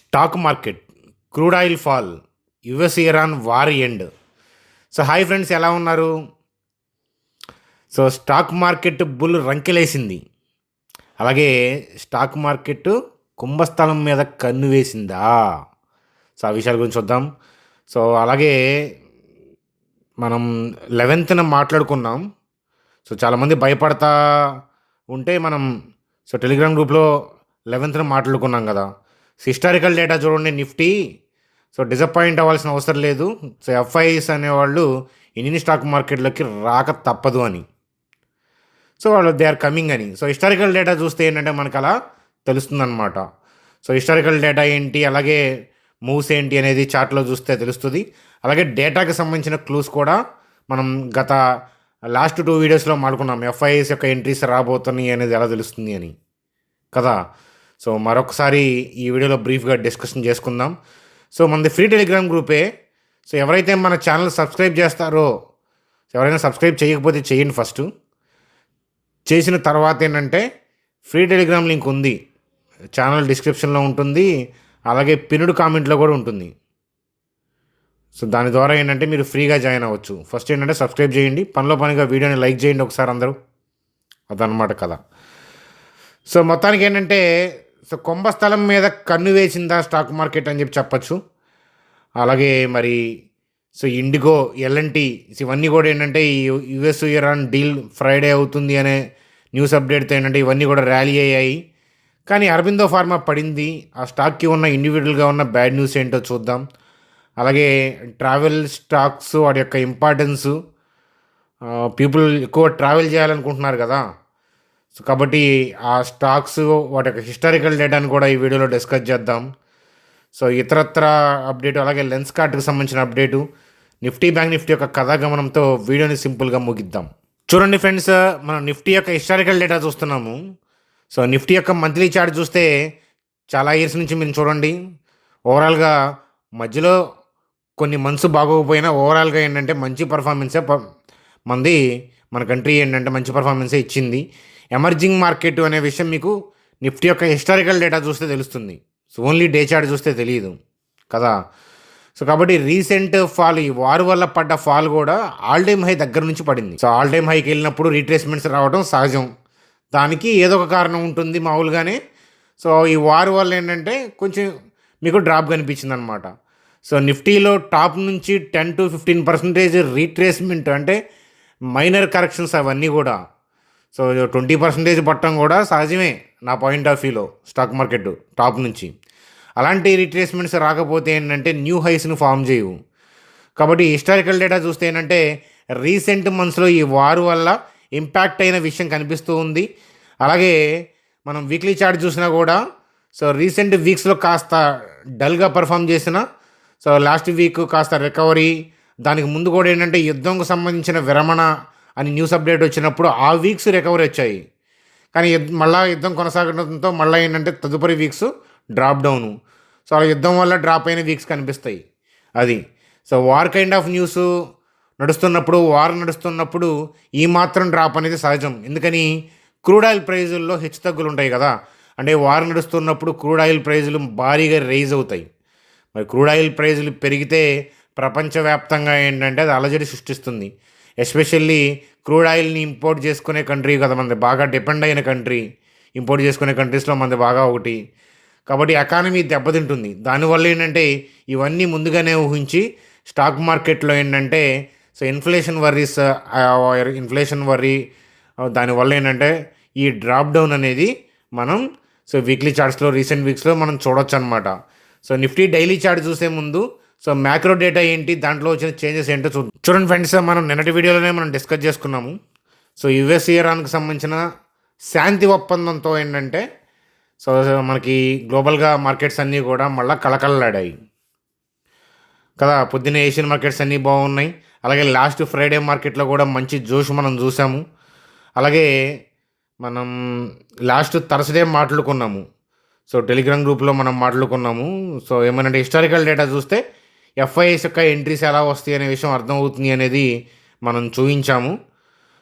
Stock market, crude oil fall, US Iran war end. So hi friends, ఎలా ఉన్నారు? So stock market bull రంకెలేసింది. అలాగే stock market కుంభస్థలం మీద కన్ను వేసిందా? సో ఆ విషయాల గురించి చూద్దాం. సో అలాగే మనం 11th మాట్లాడుకున్నాం. సో చాలామంది భయపడతా ఉంటే మనం టెలిగ్రామ్ గ్రూప్లో 11th మాట్లాడుకున్నాం కదా. హిస్టారికల్ డేటా చూడండి, నిఫ్టీ. సో డిసప్పాయింట్ అవ్వాల్సిన అవసరం లేదు. సో ఎఫ్ఐఎస్ అనేవాళ్ళు ఇండియన్ స్టాక్ మార్కెట్లోకి రాక తప్పదు అని. సో వాళ్ళు దే ఆర్ కమింగ్ అని. సో హిస్టారికల్ డేటా చూస్తే ఏంటంటే మనకు అలా తెలుస్తుందన్నమాట. సో హిస్టారికల్ డేటా ఏంటి, అలాగే మూవ్స్ ఏంటి అనేది చార్ట్లో చూస్తే తెలుస్తుంది. అలాగే డేటాకి సంబంధించిన క్లూస్ కూడా మనం గత లాస్ట్ 2 వీడియోస్లో మాట్లాడుకున్నాం. ఎఫ్ఐఎస్ యొక్క ఎంట్రీస్ రాబోతున్నాయి అనేది ఎలా తెలుస్తుంది అని కదా. సో మరొకసారి ఈ వీడియోలో బ్రీఫ్గా డిస్కషన్ చేసుకుందాం. సో మనది ఫ్రీ టెలిగ్రామ్ గ్రూపే. సో ఎవరైతే మన ఛానల్ సబ్స్క్రైబ్ చేస్తారో, ఎవరైనా సబ్స్క్రైబ్ చేయకపోతే చేయండి. ఫస్ట్ చేసిన తర్వాత ఏంటంటే ఫ్రీ టెలిగ్రామ్ లింక్ ఉంది, ఛానల్ డిస్క్రిప్షన్లో ఉంటుంది, అలాగే పిన్నుడు కామెంట్లో కూడా ఉంటుంది. సో దాని ద్వారా ఏంటంటే మీరు ఫ్రీగా జాయిన్ అవ్వచ్చు. ఫస్ట్ ఏంటంటే సబ్స్క్రైబ్ చేయండి, పనిలో పనిగా వీడియోని లైక్ చేయండి ఒకసారి అందరూ. అదనమాట కదా. సో మొత్తానికి ఏంటంటే కుంభస్థలం మీద కన్ను వేసిందా స్టాక్ మార్కెట్ అని చెప్పచ్చు. అలాగే మరి ఇండిగో, ఎల్ఎన్టీ ఇవన్నీ కూడా ఏంటంటే ఈ యుఎస్ ఇరాన్ డీల్ ఫ్రైడే అవుతుంది అనే న్యూస్ అప్డేట్తో ఏంటంటే ఇవన్నీ కూడా ర్యాలీ అయ్యాయి. కానీ అరబిందో ఫార్మా పడింది. ఆ స్టాక్కి ఉన్న ఇండివిజువల్గా ఉన్న బ్యాడ్ న్యూస్ ఏంటో చూద్దాం. అలాగే ట్రావెల్ స్టాక్స్, వాటి యొక్క ఇంపార్టెన్సు, పీపుల్ ఎక్కువ ట్రావెల్ చేయాలనుకుంటున్నారు కదా. సో కాబట్టి ఆ స్టాక్స్, వాటి యొక్క హిస్టారికల్ డేటాను కూడా ఈ వీడియోలో డిస్కస్ చేద్దాం. సో ఇతరత్ర అప్డేటు, అలాగే లెన్స్ కార్ట్కి సంబంధించిన అప్డేటు, బ్యాంక్ నిఫ్టీ యొక్క కథాగమనంతో వీడియోని సింపుల్గా ముగిద్దాం. చూడండి ఫ్రెండ్స్, మనం నిఫ్టీ యొక్క హిస్టారికల్ డేటా చూస్తున్నాము. సో నిఫ్టీ యొక్క మంత్లీ చార్ట్ చూస్తే చాలా ఇయర్స్ నుంచి మీరు చూడండి, ఓవరాల్గా మధ్యలో కొన్ని మంత్స్ బాగోకపోయినా ఓవరాల్గా ఏంటంటే మంచి పర్ఫార్మెన్సే మన కంట్రీ ఏంటంటే మంచి పర్ఫార్మెన్సే ఇచ్చింది. ఎమర్జింగ్ మార్కెట్ అనే విషయం మీకు నిఫ్టీ యొక్క హిస్టారికల్ డేటా చూస్తే తెలుస్తుంది. సో ఓన్లీ డే చార్ట్ చూస్తే తెలియదు కదా. సో కాబట్టి రీసెంట్ ఫాల్, ఈ వార్ వల్ల పడ్డ ఫాల్ కూడా ఆల్ టైమ్ హై దగ్గర నుంచి పడింది. సో ఆల్ టైమ్ హైకి వెళ్ళినప్పుడు రీట్రేస్మెంట్స్ రావడం సహజం, దానికి ఏదో ఒక కారణం ఉంటుంది మామూలుగానే. సో ఈ వార్ వల్ల ఏంటంటే కొంచెం మీకు డ్రాప్ కనిపించింది అనమాట. సో నిఫ్టీలో టాప్ నుంచి 10 to 15% రీట్రేస్మెంట్, అంటే మైనర్ కరెక్షన్స్ అవన్నీ కూడా. సో 20% పట్టడం కూడా సహజమే నా పాయింట్ ఆఫ్ వ్యూలో స్టాక్ మార్కెట్ టాప్ నుంచి. అలాంటి రిట్రేస్మెంట్స్ రాకపోతే ఏంటంటే న్యూ హైస్ను ఫామ్ చేయవు. కాబట్టి హిస్టారికల్ డేటా చూస్తే ఏంటంటే రీసెంట్ మంత్స్లో ఈ వారు వల్ల ఇంపాక్ట్ అయిన విషయం కనిపిస్తూ ఉంది. అలాగే మనం వీక్లీ చార్ట్ చూసినా కూడా రీసెంట్ వీక్స్లో కాస్త డల్గా పర్ఫామ్ చేసిన, లాస్ట్ వీక్ కాస్త రికవరీ, దానికి ముందు కూడా ఏంటంటే యుద్ధంకు సంబంధించిన విరమణ అని న్యూస్ అప్డేట్ వచ్చినప్పుడు ఆ వీక్స్ రికవరీ వచ్చాయి. కానీ మళ్ళీ యుద్ధం కొనసాగడంతో మళ్ళీ ఏంటంటే తదుపరి వీక్స్ డ్రాప్ డౌను. సో ఆ యుద్ధం వల్ల డ్రాప్ అయిన వీక్స్ కనిపిస్తాయి. అది వార్ కైండ్ ఆఫ్ న్యూస్ నడుస్తున్నప్పుడు ఈ మాత్రం డ్రాప్ అనేది సహజం. ఎందుకని క్రూడ్ ఆయిల్ ప్రైజుల్లో హెచ్చుతగ్గులు ఉంటాయి కదా. అంటే వార్ నడుస్తున్నప్పుడు క్రూడ్ ఆయిల్ ప్రైజులు భారీగా రైజ్ అవుతాయి. మరి క్రూడ్ ఆయిల్ ప్రైజులు పెరిగితే ప్రపంచవ్యాప్తంగా ఏంటంటే అది అలజడి సృష్టిస్తుంది. ఎస్పెషల్లీ క్రూడ్ ఆయిల్ని ఇంపోర్ట్ చేసుకునే కంట్రీ కదా మనది, బాగా డిపెండ్ అయిన కంట్రీ. ఇంపోర్ట్ చేసుకునే కంట్రీస్లో మనది బాగా ఒకటి. కాబట్టి ఎకానమీ దెబ్బతింటుంది. దానివల్ల ఏంటంటే ఇవన్నీ ముందుగానే ఊహించి స్టాక్ మార్కెట్లో ఏంటంటే ఇన్ఫ్లేషన్ వర్రీ, దానివల్ల ఏంటంటే ఈ డ్రాప్ డౌన్ అనేది మనం వీక్లీ చార్ట్స్లో రీసెంట్ వీక్స్లో మనం చూడొచ్చు అనమాట. నిఫ్టీ డైలీ చార్ట్ చూసే ముందు మ్యాక్రో డేటా ఏంటి, దాంట్లో వచ్చిన చేంజెస్ ఏంటో చూడండి ఫ్రెండ్స్. మనం నిన్నటి వీడియోలోనే మనం డిస్కస్ చేసుకున్నాము. యుఎస్ ఇరాన్కి సంబంధించిన శాంతి ఒప్పందంతో ఏంటంటే మనకి గ్లోబల్గా మార్కెట్స్ అన్నీ కూడా మళ్ళీ కలకలలాడాయి కదా. పొద్దున్న ఏషియన్ మార్కెట్స్ అన్నీ బాగున్నాయి. అలాగే లాస్ట్ ఫ్రైడే మార్కెట్లో కూడా మంచి జోష్ మనం చూసాము. అలాగే మనం లాస్ట్ థర్స్డే మాట్లాడుకున్నాము, టెలిగ్రామ్ గ్రూప్లో మనం మాట్లాడుకున్నాము. ఏమనంటే హిస్టారికల్ డేటా చూస్తే ఎఫ్ఐఎస్ యొక్క ఎంట్రీస్ ఎలా వస్తాయి అనే విషయం అర్థమవుతుంది అనేది మనం చూపించాము.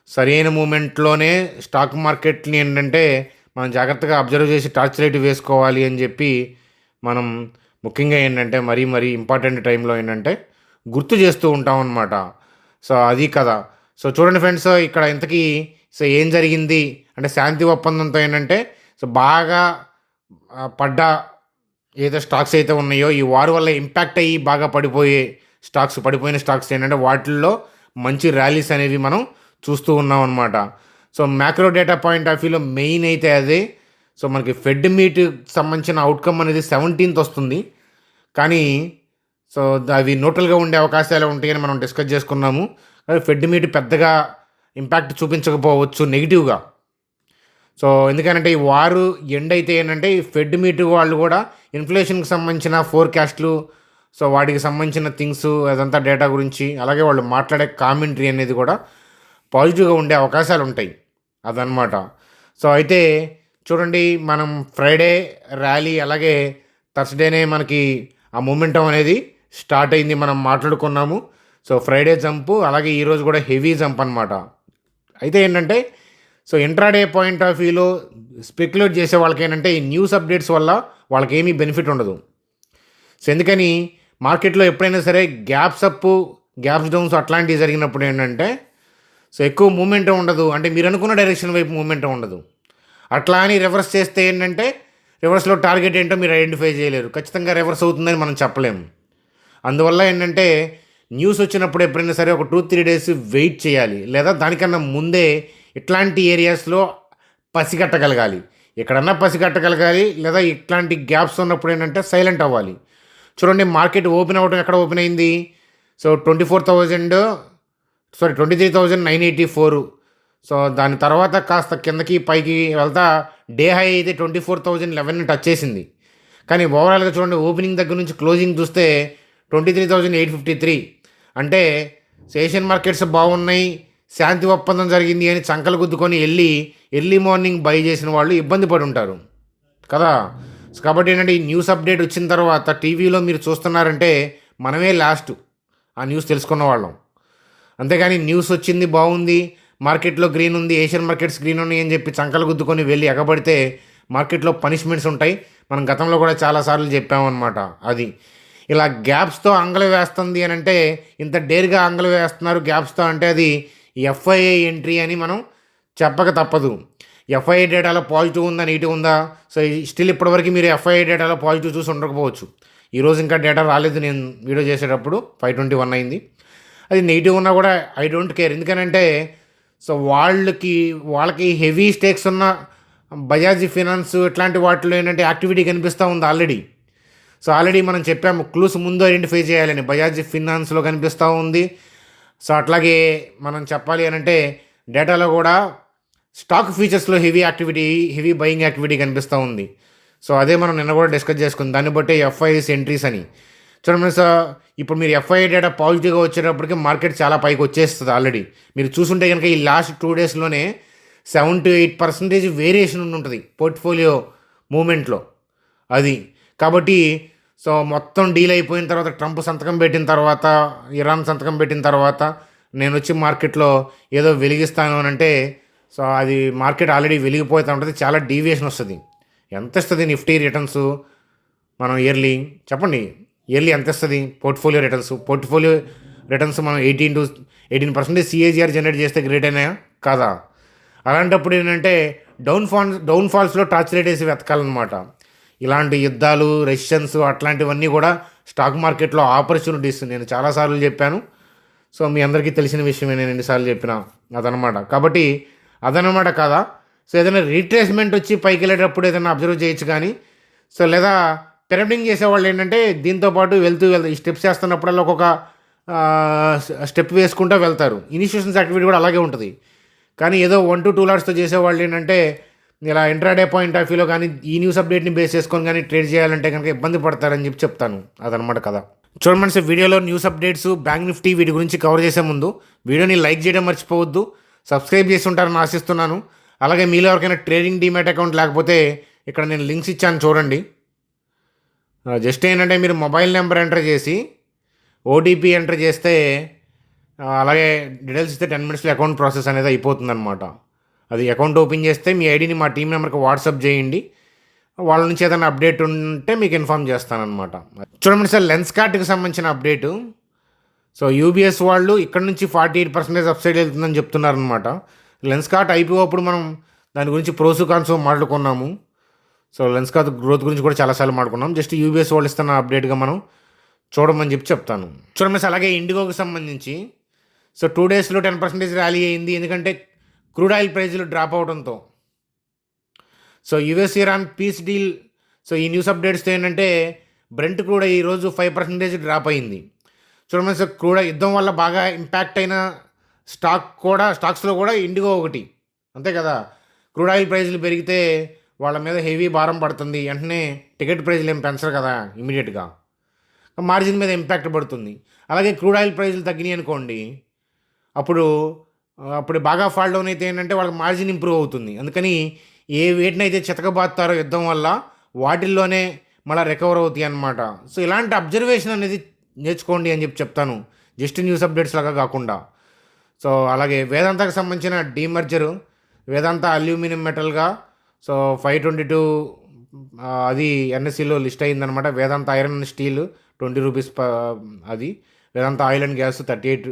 సరైన మూమెంట్లోనే స్టాక్ మార్కెట్ని ఏంటంటే మనం జాగ్రత్తగా అబ్జర్వ్ చేసి టార్చ్ లైట్ వేసుకోవాలి అని చెప్పి మనం ముఖ్యంగా ఏంటంటే మరీ మరీ ఇంపార్టెంట్ టైంలో ఏంటంటే గుర్తు చేస్తూ ఉంటాం అనమాట. సో అది కదా. సో చూడండి ఫ్రెండ్స్, ఇక్కడ ఇంతకీ సో ఏం జరిగింది అంటే శాంతి ఒప్పందంతో ఏంటంటే సో బాగా పడ్డ ఏదో స్టాక్స్ అయితే ఉన్నాయో ఈ వార్ వల్ల ఇంపాక్ట్ అయ్యి బాగా పడిపోయిన స్టాక్స్ ఏంటంటే వాటిల్లో మంచి ర్యాలీస్ అనేవి మనం చూస్తూ ఉన్నాం అనమాట. So macro data point of వ్యూలో మెయిన్ అయితే అదే. సో మనకి ఫెడ్ మీట్ సంబంధించిన అవుట్కమ్ అనేది 17th వస్తుంది. కానీ సో అవి న్యూట్రల్గా ఉండే అవకాశాలు ఉంటాయని మనం డిస్కస్ చేసుకున్నాము. ఫెడ్ మీట్ పెద్దగా ఇంపాక్ట్ చూపించకపోవచ్చు నెగిటివ్గా. సో ఎందుకనంటే ఈ వారు ఎండ్ అయితే ఏంటంటే ఈ ఫెడ్ మీట్ వాళ్ళు కూడా ఇన్ఫ్లేషన్కి సంబంధించిన ఫోర్కాస్ట్లు, సో వాటికి సంబంధించిన థింగ్స్ అదంతా డేటా గురించి అలాగే వాళ్ళు మాట్లాడే కామెంటరీ అనేది కూడా పాజిటివ్గా ఉండే అవకాశాలు ఉంటాయి. అదనమాట. సో అయితే చూడండి, మనం ఫ్రైడే ర్యాలీ అలాగే థర్స్డేనే మనకి ఆ మూమెంటం అనేది స్టార్ట్ అయింది, మనం మాట్లాడుకున్నాము. సో ఫ్రైడే జంపు అలాగే ఈరోజు కూడా హెవీ జంప్ అనమాట. అయితే ఏంటంటే సో ఇంట్రాడే పాయింట్ ఆఫ్ వ్యూలో స్పెక్యులేట్ చేసే వాళ్ళకి ఏంటంటే ఈ న్యూస్ అప్డేట్స్ వల్ల వాళ్ళకి ఏమీ బెనిఫిట్ ఉండదు. సో ఎందుకని మార్కెట్లో ఎప్పుడైనా సరే గ్యాప్స్ అప్ గ్యాప్స్ డౌన్స్ అట్లాంటివి జరిగినప్పుడు ఏంటంటే సో ఎక్కువ మూమెంట్ ఉండదు, అంటే మీరు అనుకున్న డైరెక్షన్ వైపు మూమెంట్ ఉండదు. అట్లా అని రివర్స్ చేస్తే ఏంటంటే రివర్స్లో టార్గెట్ ఏంటో మీరు ఐడెంటిఫై చేయలేరు, ఖచ్చితంగా రివర్స్ అవుతుందని మనం చెప్పలేము. అందువల్ల ఏంటంటే న్యూస్ వచ్చినప్పుడు ఎప్పుడైనా సరే ఒక 2-3 డేస్ వెయిట్ చేయాలి, లేదా దానికన్నా ముందే ఇట్లాంటి ఏరియాస్లో పసిగట్టగలగాలి, ఎక్కడన్నా పసిగట్టగలగాలి, లేదా ఇట్లాంటి గ్యాప్స్ ఉన్నప్పుడు ఏంటంటే సైలెంట్ అవ్వాలి. చూడండి, మార్కెట్ ఓపెన్ అవ్వడం ఎక్కడ ఓపెన్ అయింది? సో 23,984. సో దాని తర్వాత కాస్త కిందకి పైకి వెళ్తా డే హై అయితే 24,011 టచ్ చేసింది. కానీ ఓవరాల్గా చూడండి, ఓపెనింగ్ దగ్గర నుంచి క్లోజింగ్ చూస్తే 23,853. అంటే ఏషియన్ మార్కెట్స్ బాగున్నాయి, శాంతి ఒప్పందం జరిగింది అని చంకలు గుద్దుకొని ఎర్లీ మార్నింగ్ బై చేసిన వాళ్ళు ఇబ్బంది పడి ఉంటారు కదా. కాబట్టి ఏంటంటే ఈ న్యూస్ అప్డేట్ వచ్చిన తర్వాత టీవీలో మీరు చూస్తున్నారంటే మనమే లాస్ట్ ఆ న్యూస్ తెలుసుకున్న వాళ్ళం. అంతేగాని న్యూస్ వచ్చింది బాగుంది, మార్కెట్లో గ్రీన్ ఉంది, ఏషియన్ మార్కెట్స్ గ్రీన్ ఉన్నాయి అని చెప్పి చంకలు గుద్దుకొని వెళ్ళి ఎగబడితే మార్కెట్లో పనిష్మెంట్స్ ఉంటాయి. మనం గతంలో కూడా చాలాసార్లు చెప్పామన్నమాట. అది ఇలా గ్యాప్స్తో అంగలు వేస్తుంది అని అంటే, ఇంత డేర్గా అంగలు వేస్తున్నారు గ్యాప్స్తో అంటే అది ఎఫ్ఐఐ ఎంట్రీ అని మనం చెప్పక తప్పదు. ఎఫ్ఐఐ డేటాలో పాజిటివ్ ఉందా నెగిటివ్ ఉందా? సో స్టిల్ ఇప్పటివరకు మీరు ఎఫ్ఐఐ డేటాలో పాజిటివ్ చూసి ఉండకపోవచ్చు. ఈరోజు ఇంకా డేటా రాలేదు, నేను వీడియో చేసేటప్పుడు 5:21 అయింది. అది నెగిటివ్ ఉన్నా కూడా ఐ డోంట్ కేర్. ఎందుకనంటే సో వాళ్ళకి హెవీ స్టేక్స్ ఉన్న బజాజ్ ఫినాన్స్ ఇట్లాంటి వాటిలో ఏంటంటే యాక్టివిటీ కనిపిస్తూ ఉంది ఆల్రెడీ. సో ఆల్రెడీ మనం చెప్పాము క్లూస్ ముందు ఐడెంటిఫై చేయాలని, బజాజ్ ఫినాన్స్లో కనిపిస్తూ ఉంది. సో అట్లాగే మనం చెప్పాలి అని అంటే డేటాలో కూడా స్టాక్ ఫీచర్స్లో హెవీ బయింగ్ యాక్టివిటీ కనిపిస్తూ ఉంది. సో అదే మనం నిన్న కూడా డిస్కస్ చేసుకుంది, దాన్ని బట్టే ఎఫ్ఐఎస్ ఎంట్రీస్ అని. చూడండి సార్, ఇప్పుడు మీరు ఎఫ్ఐఐ డేటా పాజిటివ్గా వచ్చేటప్పటికి మార్కెట్ చాలా పైకి వచ్చేస్తుంది ఆల్రెడీ. మీరు చూసుంటే కనుక ఈ లాస్ట్ 2 డేస్లోనే 7-8% వేరియేషన్ ఉంటుంది పోర్ట్ఫోలియో మూమెంట్లో. అది కాబట్టి సో మొత్తం డీల్ అయిపోయిన తర్వాత, ట్రంప్ సంతకం పెట్టిన తర్వాత, ఇరాన్ సంతకం పెట్టిన తర్వాత నేను వచ్చి మార్కెట్లో ఏదో వెలిగిస్తాను అని అంటే సో అది మార్కెట్ ఆల్రెడీ వెలిగిపోతూ ఉంటుంది, చాలా డీవియేషన్ వస్తుంది. ఎంత ఇస్తుంది నిఫ్టీ రిటర్న్స్ మనం ఇయర్లీ ఇయర్లీ ఎంత ఇస్తుంది పోర్ట్ఫోలియో రిటర్న్స్ మనం 18% సిఏజీఆర్ జనరేట్ చేస్తే గ్రేట్ అయినా కాదా? అలాంటప్పుడు ఏంటంటే డౌన్ఫాల్స్లో టార్చ్ రేట్ వేసి వెతకాలన్నమాట. ఇలాంటి యుద్ధాలు, రెసిషన్స్ అట్లాంటివన్నీ కూడా స్టాక్ మార్కెట్లో ఆపర్చునిటీస్, నేను చాలాసార్లు చెప్పాను. సో మీ అందరికీ తెలిసిన విషయమే, నేను ఎన్నిసార్లు చెప్పినా అదనమాట కాదా. సో ఏదైనా రీట్రేస్మెంట్ వచ్చి పైకి వెళ్ళేటప్పుడు ఏదైనా అబ్జర్వ్ చేయొచ్చు. కానీ సో లేదా పిరమిడింగ్ చేసేవాళ్ళు ఏంటంటే దీంతోపాటు వెళ్తూ ఈ స్టెప్స్ చేస్తున్నప్పుడల్లా ఒక్కొక్క స్టెప్ వేసుకుంటూ వెళ్తారు. ఇనిషియేషన్స్ యాక్టివిటీ కూడా అలాగే ఉంటుంది. కానీ ఏదో 1-2 లాట్స్తో చేసేవాళ్ళు ఏంటంటే ఇలా ఇంట్రాడే పాయింట్ ఆఫ్ వ్యూలో కానీ ఈ న్యూస్ అప్డేట్ని బేస్ చేసుకొని కానీ ట్రేడ్ చేయాలంటే కనుక ఇబ్బంది పడతారని చెప్తాను. అదనమాట కదా. చూడండి సార్, వీడియోలో న్యూస్ అప్డేట్స్, బ్యాంక్ నిఫ్టీ వీటి గురించి కవర్ చేసే ముందు వీడియోని లైక్ చేయడం మర్చిపోవద్దు, సబ్స్క్రైబ్ చేసి ఉంటారని ఆశిస్తున్నాను. అలాగే మీలో ఎవరికైనా ట్రేడింగ్ డీమ్యాట్ అకౌంట్ లేకపోతే ఇక్కడ నేను లింక్స్ ఇచ్చాను చూడండి. జస్ట్ ఏంటంటే మీరు మొబైల్ నెంబర్ ఎంటర్ చేసి ఓటీపీ ఎంటర్ చేస్తే అలాగే డీటెయిల్స్ ఇస్తే 10 minutesలో అకౌంట్ ప్రాసెస్ అనేది అయిపోతుందన్నమాట. అది అకౌంట్ ఓపెన్ చేస్తే మీ ఐడిని మా టీం నెంబర్కి వాట్సాప్ చేయండి. వాళ్ళ నుంచి ఏదైనా అప్డేట్ ఉంటే మీకు ఇన్ఫామ్ చేస్తానన్నమాట. చూడండి సార్, లెన్స్ కార్ట్కి సంబంధించిన అప్డేటు. సో యూబీఎస్ వాళ్ళు ఇక్కడ నుంచి 48% అప్సైడ్ వెళ్తుందని చెప్తున్నారనమాట. లెన్స్ కార్ట్ ఐపీఓ అప్పుడు మనం దాని గురించి ప్రోస్ కాన్స్ మాట్లాడుకున్నాము. సో లెన్స్ కార్ట్ గ్రోత్ గురించి కూడా చాలాసార్లు మాట్లాడుకున్నాం. జస్ట్ యూబీఎస్ వాళ్ళు ఇస్తున్న అప్డేట్గా మనం చూడమని చెప్పి చెప్తాను. చూడండి సార్, అలాగే ఇండిగోకి సంబంధించి సో 2 డేస్లో 10% ర్యాలీ అయింది. ఎందుకంటే క్రూడ్ ఆయిల్ ప్రైజులు డ్రాప్ అవడంతో. So US Iran piece deal. So ఈ న్యూస్ అప్డేట్స్తో ఏంటంటే బ్రెంట్ క్రూడ్ ఈరోజు 5% డ్రాప్ అయింది. చూడండి సార్, క్రూడ్ యుద్ధం వల్ల బాగా ఇంపాక్ట్ అయిన స్టాక్స్లో కూడా ఇండిగో ఒకటి, అంతే కదా. క్రూడ్ ఆయిల్ ప్రైజులు పెరిగితే వాళ్ళ మీద హెవీ భారం పడుతుంది. వెంటనే టికెట్ ప్రైజులు ఏం పెంచరు కదా ఇమీడియట్గా, మార్జిన్ మీద ఇంపాక్ట్ పడుతుంది. అలాగే క్రూడ్ ఆయిల్ ప్రైజులు తగ్గినాయి అనుకోండి, అప్పుడు అప్పుడు బాగా ఫాల్ డౌన్ అయితే ఏంటంటే వాళ్ళకి మార్జిన్ ఇంప్రూవ్ అవుతుంది. అందుకని ఏ వేటినైతే చితకబాస్తారో యుద్ధం వల్ల వాటిల్లోనే మళ్ళీ రికవర్ అవుతాయి అన్నమాట. సో ఇలాంటి అబ్జర్వేషన్ అనేది నేర్చుకోండి అని చెప్పి చెప్తాను, జస్ట్ న్యూస్ అప్డేట్స్ లాగా కాకుండా. సో అలాగే వేదాంతకు సంబంధించిన డీమర్జరు, వేదాంత అల్యూమినియం మెటల్గా సో 522 అది ఎన్ఎస్సిలో లిస్ట్ అయిందనమాట. Vedanta iron and steel 20 rupees అది. Vedanta oil and gas 38,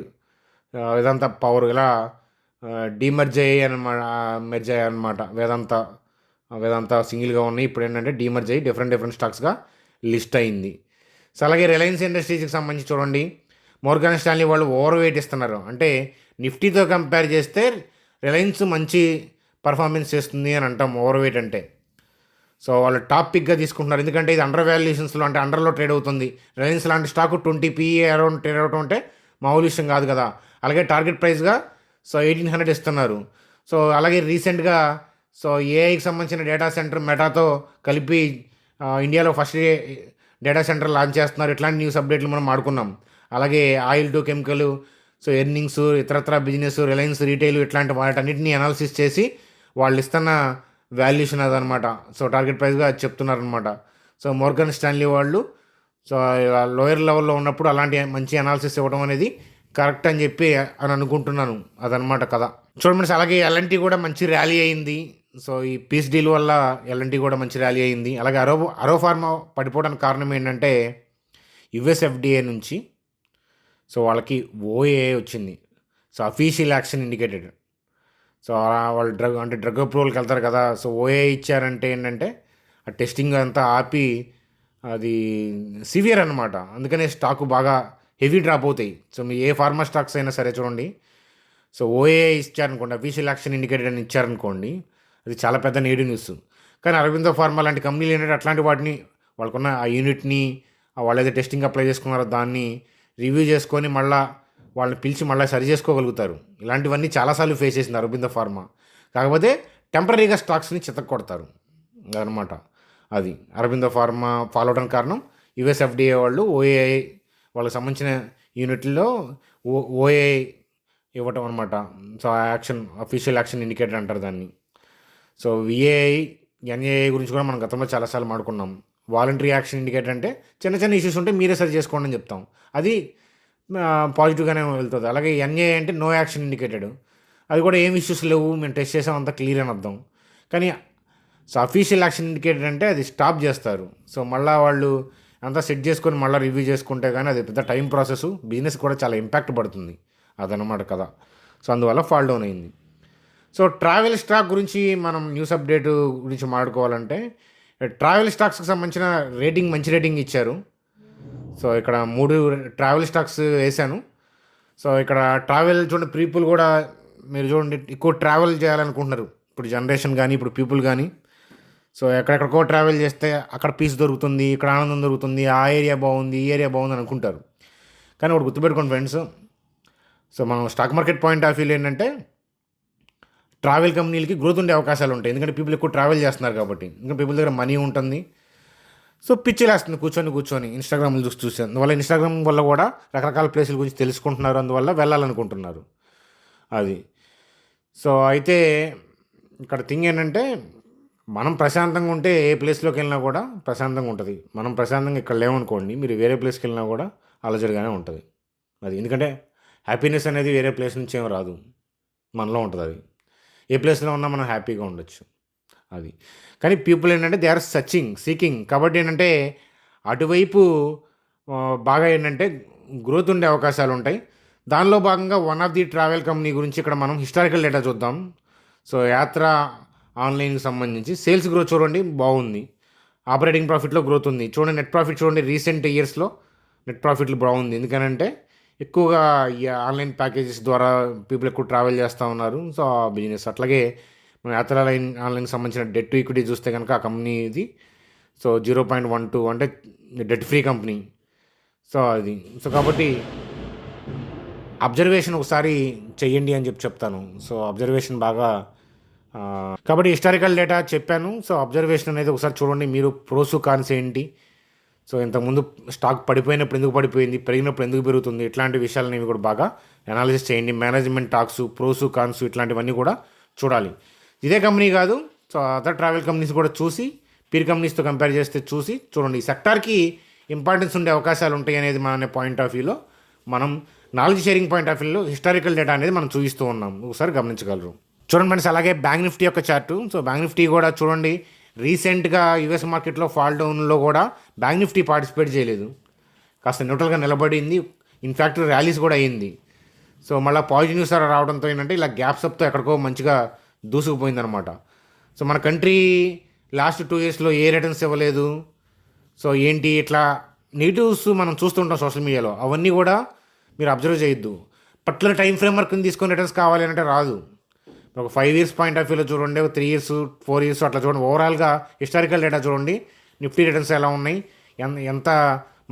Vedanta power ఇలా డీమర్జ్ అయ్యాయి అనమాట. వేదాంత సింగిల్గా ఉన్నాయి, ఇప్పుడు ఏంటంటే డీమర్జ్ అయ్యి డిఫరెంట్ స్టాక్స్గా లిస్ట్ అయింది. సో అలాగే రిలయన్స్ ఇండస్ట్రీస్కి సంబంధించి చూడండి, మోర్గాన్ స్టాన్లీ వాళ్ళు ఓవర్ వెయిట్ ఇస్తున్నారు. అంటే నిఫ్టీతో కంపేర్ చేస్తే రిలయన్స్ మంచి పర్ఫార్మెన్స్ చేస్తుంది అని అంటాం ఓవర్ వెయిట్ అంటే. సో వాళ్ళు టాప్ పిక్గా తీసుకుంటున్నారు, ఎందుకంటే ఇది అండర్ వాల్యుయేషన్స్లో అంటే అండర్లో ట్రేడ్ అవుతుంది. రిలయన్స్ లాంటి స్టాక్ 20 PE అరౌండ్ ట్రేడ్ అవడం అంటే మామూలు విషయం కాదు కదా. అలాగే టార్గెట్ ప్రైస్గా సో 1800 ఇస్తున్నారు. సో అలాగే రీసెంట్గా సో ఏఐకి సంబంధించిన డేటా సెంటర్ మెటాతో కలిపి ఇండియాలో ఫస్ట్ డేటా సెంటర్ లాంచ్ చేస్తున్నారు. ఇట్లాంటి న్యూస్ అప్డేట్లు మనం ఆడుకున్నాం. అలాగే oil to chemical, so earnings, ఇతరత్ర బిజినెస్, రిలయన్స్ రీటైల్, ఇట్లాంటి వాటన్నిటిని అనాలిసిస్ చేసి వాళ్ళు ఇస్తున్న వాల్యుయేషన్ అదనమాట. సో టార్గెట్ ప్రైస్గా అది చెప్తున్నారనమాట. సో మోర్గన్ స్టాన్లీ వాళ్ళు సో లోయర్ లెవెల్లో ఉన్నప్పుడు అలాంటి మంచి అనాలిసిస్ ఇవ్వడం అనేది కరెక్ట్ అని చెప్పి అని అనుకుంటున్నాను. అదనమాట కదా. చూడండి, అలాగే ఎల్ఎన్టీ కూడా మంచి ర్యాలీ అయింది. సో ఈ పీస్ డీల్ వల్ల ఎల్ఎన్టీ కూడా మంచి ర్యాలీ అయింది. అలాగే అరో ఫార్మా పడిపోవడానికి కారణం ఏంటంటే యుఎస్ ఎఫ్డిఏ నుంచి సో వాళ్ళకి ఓఏ వచ్చింది. So official action indicated. So వాళ్ళు డ్రగ్ అప్రూవల్కి వెళ్తారు కదా. సో ఓఏ ఇచ్చారంటే ఏంటంటే ఆ టెస్టింగ్ అంతా ఆపి అది సివియర్ అనమాట. అందుకనే స్టాక్ బాగా హెవీ డ్రాప్ అవుతాయి. సో మీ ఏ ఫార్మా స్టాక్స్ అయినా సరే చూడండి, సో ఓఏ ఇచ్చారనుకోండి, అఫీషియల్ యాక్షన్ ఇండికేటెడ్ అని ఇచ్చారనుకోండి, అది చాలా పెద్ద నేడు న్యూస్. కానీ అరవిందో ఫార్మా లాంటి కంపెనీలు ఏంటంటే అట్లాంటి వాటిని వాళ్ళకున్న ఆ యూనిట్ని వాళ్ళు ఏదో టెస్టింగ్ అప్లై చేసుకున్నారో దాన్ని రివ్యూ చేసుకొని మళ్ళీ వాళ్ళని పిలిచి మళ్ళీ సరి చేసుకోగలుగుతారు. ఇలాంటివన్నీ చాలాసార్లు ఫేస్ చేసింది అరవిందో ఫార్మా. కాకపోతే టెంపరీగా స్టాక్స్ని చితక్కొడతారు అనమాట. అది అరవిందో ఫార్మా ఫాలో అవడానికి కారణం యుఎస్ ఎఫ్డిఏ వాళ్ళు ఓఏఐ వాళ్ళకి సంబంధించిన యూనిట్లో ఓఏఐ ఇవ్వటం అనమాట. So action official action indicator అంటారు దాన్ని. సో విఏఐ ఎన్ఏఐ గురించి కూడా మనం గతంలో చాలాసార్లు మాడుకున్నాం. వాలంటరీ యాక్షన్ ఇండికేటర్ అంటే చిన్న ఇష్యూస్ ఉంటే మీరే సరి చేసుకోండి అని చెప్తాం, అది పాజిటివ్గానే వెళ్తుంది. అలాగే ఎన్ఏఐ అంటే నో యాక్షన్ ఇండికేటెడ్, అది కూడా ఏం ఇష్యూస్ లేవు, మేము టెస్ట్ చేసాం అంతా క్లియర్ అని అర్థం. కానీ సో అఫీషియల్ యాక్షన్ ఇండికేటర్ అంటే అది స్టాప్ చేస్తారు. సో మళ్ళీ వాళ్ళు అంతా సెట్ చేసుకొని మళ్ళీ రివ్యూ చేసుకుంటే కానీ అది పెద్ద టైం ప్రాసెస్, బిజినెస్ కూడా చాలా ఇంపాక్ట్ పడుతుంది, అదనమాట కదా. సో అందువల్ల ఫాల్ డౌన్ అయింది. సో ట్రావెల్ స్టాక్ గురించి మనం న్యూస్ అప్డేట్ గురించి మాట్లాడుకోవాలంటే, ట్రావెల్ స్టాక్స్కి సంబంధించిన మంచి రేటింగ్ ఇచ్చారు. సో ఇక్కడ 3 ట్రావెల్ స్టాక్స్ వేశాను. సో ఇక్కడ ట్రావెల్ చూడండి, పీపుల్ కూడా మీరు చూడండి ఎక్కువ ట్రావెల్ చేయాలనుకుంటున్నారు ఇప్పుడు జనరేషన్ కానీ ఇప్పుడు పీపుల్ కానీ. సో ఎక్కడెక్కడికో ట్రావెల్ చేస్తే అక్కడ పీస్ దొరుకుతుంది, ఇక్కడ ఆనందం దొరుకుతుంది, ఆ ఏరియా బాగుంది, ఈ ఏరియా బాగుంది అనుకుంటారు. కానీ ఒకటి గుర్తుపెట్టుకోండి ఫ్రెండ్స్, సో మనం stock market point of view ఏంటంటే ట్రావెల్ కంపెనీలకి గ్రోత్ ఉండే అవకాశాలు ఉంటాయి. ఎందుకంటే పీపుల్ ఎక్కువ ట్రావెల్ చేస్తున్నారు కాబట్టి, ఇంకా పీపుల్ దగ్గర మనీ ఉంటుంది. సో పిచ్చిలేస్తుంది కూర్చొని ఇన్స్టాగ్రామ్లు చూసి అందువల్ల ఇన్స్టాగ్రామ్ వల్ల కూడా రకరకాల ప్లేసుల గురించి తెలుసుకుంటున్నారు, అందువల్ల వెళ్ళాలనుకుంటున్నారు అది. సో అయితే ఇక్కడ థింగ్ ఏంటంటే మనం ప్రశాంతంగా ఉంటే ఏ ప్లేస్లోకి వెళ్ళినా కూడా ప్రశాంతంగా ఉంటుంది. మనం ప్రశాంతంగా ఇక్కడ లేవనుకోండి, మీరు వేరే ప్లేస్కి వెళ్ళినా కూడా అలజడిగానే ఉంటుంది అది. ఎందుకంటే హ్యాపీనెస్ అనేది వేరే ప్లేస్ నుంచి ఏం రాదు, మనలో ఉంటుంది అది. ఏ ప్లేస్లో ఉన్నా మనం హ్యాపీగా ఉండొచ్చు, అది. కానీ పీపుల్ ఏంటంటే దే ఆర్ సీకింగ్. కాబట్టి ఏంటంటే అటువైపు బాగా ఏంటంటే గ్రోత్ ఉండే అవకాశాలుంటాయి. దానిలో భాగంగా one of the travel company గురించి ఇక్కడ మనం హిస్టారికల్ డేటా చూద్దాం. సో యాత్ర ఆన్‌లైన్‌కి సంబంధించి సేల్స్ గ్రోత్ చూడండి బాగుంది. ఆపరేటింగ్ ప్రాఫిట్‌లో గ్రోత్ ఉంది. చూడండి నెట్ ప్రాఫిట్ చూడండి రీసెంట్ ఇయర్స్‌లో నెట్ ప్రాఫిట్లు బాగుంది. ఎందుకనంటే ఎక్కువగా ఈ ఆన్‌లైన్ ప్యాకేజెస్ ద్వారా పీపుల్ ఎక్కువ ట్రావెల్ చేస్తా ఉన్నారు. సో, ఆ బిజినెస్ అట్లాగే మనం యాత్ర ఆన్‌లైన్‌కి సంబంధించిన డెట్ టు ఈక్విటీ చూస్తే గనుక ఆ కంపెనీది సో 0.12 అంటే డెట్ ఫ్రీ కంపెనీ. సో, అది. సో, కాబట్టి అబ్జర్వేషన్ ఒకసారి చెయ్యండి అని చెప్తాను. సో, అబ్జర్వేషన్ బాగా కాబట్టి హిస్టారికల్ డేటా చెప్పాను. సో, అబ్జర్వేషన్ అనేది ఒకసారి చూడండి. మీరు ప్రోస్, కాన్స్ ఏంటి? సో, ఇంతకుముందు స్టాక్ పడిపోయినప్పుడు ఎందుకు పడిపోయింది? పెరిగినప్పుడు ఎందుకు పెరుగుతుంది? ఇట్లాంటి విషయాలనేవి కూడా బాగా అనాలిసిస్ చేయండి. మేనేజ్మెంట్ టాక్స్, ప్రోస్, కాన్స్ ఇట్లాంటివన్నీ కూడా చూడాలి. ఇదే కంపెనీ కాదు. సో, అదర్ ట్రావెల్ కంపెనీస్ కూడా చూసి పీర్ కంపెనీస్తో కంపేర్ చేస్తే చూసి చూడండి. ఈ సెక్టార్కి ఇంపార్టెన్స్ ఉండే అవకాశాలు ఉంటాయి అనేది మన పాయింట్ ఆఫ్ వ్యూలో మనం నాలెడ్జ్ షేరింగ్ పాయింట్ ఆఫ్ వ్యూలో హిస్టారికల్ డేటా అనేది మనం చూపిస్తూ ఉన్నాం. ఒకసారి గమనించగలరు. చూడండి ఫ్రెండ్స్, అలాగే బ్యాంక్ నిఫ్టీ యొక్క చార్టు. సో, బ్యాంక్ నిఫ్టీ కూడా చూడండి రీసెంట్గా యూఎస్ మార్కెట్లో ఫాల్ డౌన్లో కూడా బ్యాంక్ నిఫ్టీ పార్టిసిపేట్ చేయలేదు. కాస్త న్యూట్రల్గా నిలబడింది. ఇన్ఫ్యాక్ట్ ర్యాలీస్ కూడా అయ్యింది. సో, మళ్ళీ పాజిటివ్ న్యూస్ రావడంతో ఏంటంటే ఇలా గ్యాప్స్ అప్తో ఎక్కడికో మంచిగా దూసుకుపోయిందనమాట. సో, మన కంట్రీ లాస్ట్ 2 ఇయర్స్లో ఏ రిటర్న్స్ ఇవ్వలేదు. సో, ఏంటి ఇట్లా నెగిటివ్స్ మనం చూస్తుంటాం సోషల్ మీడియాలో. అవన్నీ కూడా మీరు అబ్జర్వ్ చేయొద్దు. పర్టికులర్ టైం ఫ్రేమ్ వర్క్ని తీసుకొని రిటర్న్స్ కావాలి అంటే రాదు. ఒక 5 ఇయర్స్ పాయింట్ ఆఫ్ వ్యూలో చూడండి, ఒక 3 ఇయర్స్ 4 ఇయర్స్ అట్లా చూడండి. ఓవరాల్గా హిస్టారికల్ డేటా చూడండి. నిఫ్టీ రిటర్న్స్ ఎలా ఉన్నాయి, ఎంత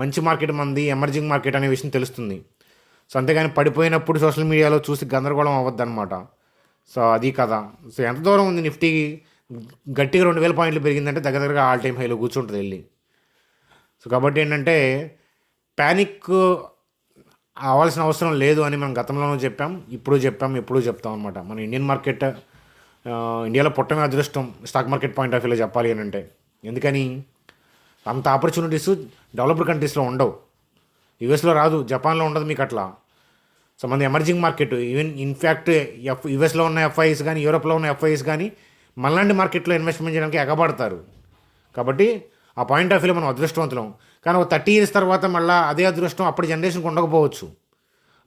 మంచి మార్కెట్ మంది, ఎమర్జింగ్ మార్కెట్ అనే విషయం తెలుస్తుంది. సో, అంతేగాని పడిపోయినప్పుడు సోషల్ మీడియాలో చూసి గందరగోళం అవ్వద్దన్నమాట. సో, అది కదా. సో, ఎంత దూరం ఉంది నిఫ్టీ గట్టిగా 2000 పాయింట్లు పెరిగిందంటే దగ్గరగా ఆల్ టైమ్ హైలో కూర్చుంటుంది వెళ్ళి. సో, కాబట్టి ఏంటంటే ప్యానిక్ అవ్వాల్సిన అవసరం లేదు అని మనం గతంలోనూ చెప్పాం, ఇప్పుడు చెప్పాం, ఎప్పుడూ చెప్తాం అనమాట. మన ఇండియన్ మార్కెట్ ఇండియాలో పుట్టమే అదృష్టం స్టాక్ మార్కెట్ పాయింట్ ఆఫ్ వ్యూలో చెప్పాలి అని అంటే. ఎందుకని అంత ఆపర్చునిటీస్ డెవలప్డ్ కంట్రీస్లో ఉండవు. యూఎస్లో రాదు, జపాన్లో ఉండదు మీకు అట్లా. సో, మన ఎమర్జింగ్ మార్కెట్ ఈవెన్ ఇన్ఫ్యాక్ట్ యూఎస్లో ఉన్న ఎఫ్ఐఎస్ కానీ యూరోప్లో ఉన్న ఎఫ్ఐఎస్ కానీ మనలాంటి మార్కెట్లో ఇన్వెస్ట్మెంట్ చేయడానికి ఎగబడతారు. కాబట్టి ఆ పాయింట్ ఆఫ్ వ్యూలో మనం అదృష్టవంతులం. కానీ ఒక 30 ఇయర్స్ తర్వాత మళ్ళీ అదే అదృష్టం అప్పటి జనరేషన్కి ఉండకపోవచ్చు.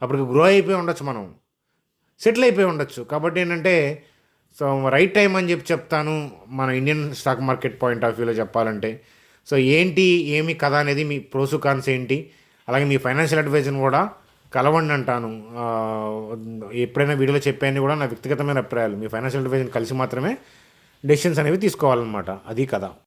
అప్పటికి గ్రో అయిపోయి ఉండొచ్చు, మనం సెటిల్ అయిపోయి ఉండొచ్చు. కాబట్టి ఏంటంటే సో రైట్ టైం అని చెప్తాను మన Indian stock market point of వ్యూలో చెప్పాలంటే. సో, ఏంటి ఏమి కథ అనేది మీ ప్రోసు కాన్స్ ఏంటి, అలాగే మీ ఫైనాన్షియల్ అడ్వైజర్ని కూడా కలవండి అంటాను. ఎప్పుడైనా వీడియోలో చెప్పాయని కూడా నా వ్యక్తిగతమైన అభిప్రాయాలు. మీ ఫైనాన్షియల్ అడ్వైజర్ని కలిసి మాత్రమే డెసిషన్స్ అనేవి తీసుకోవాలన్నమాట. అది కథ.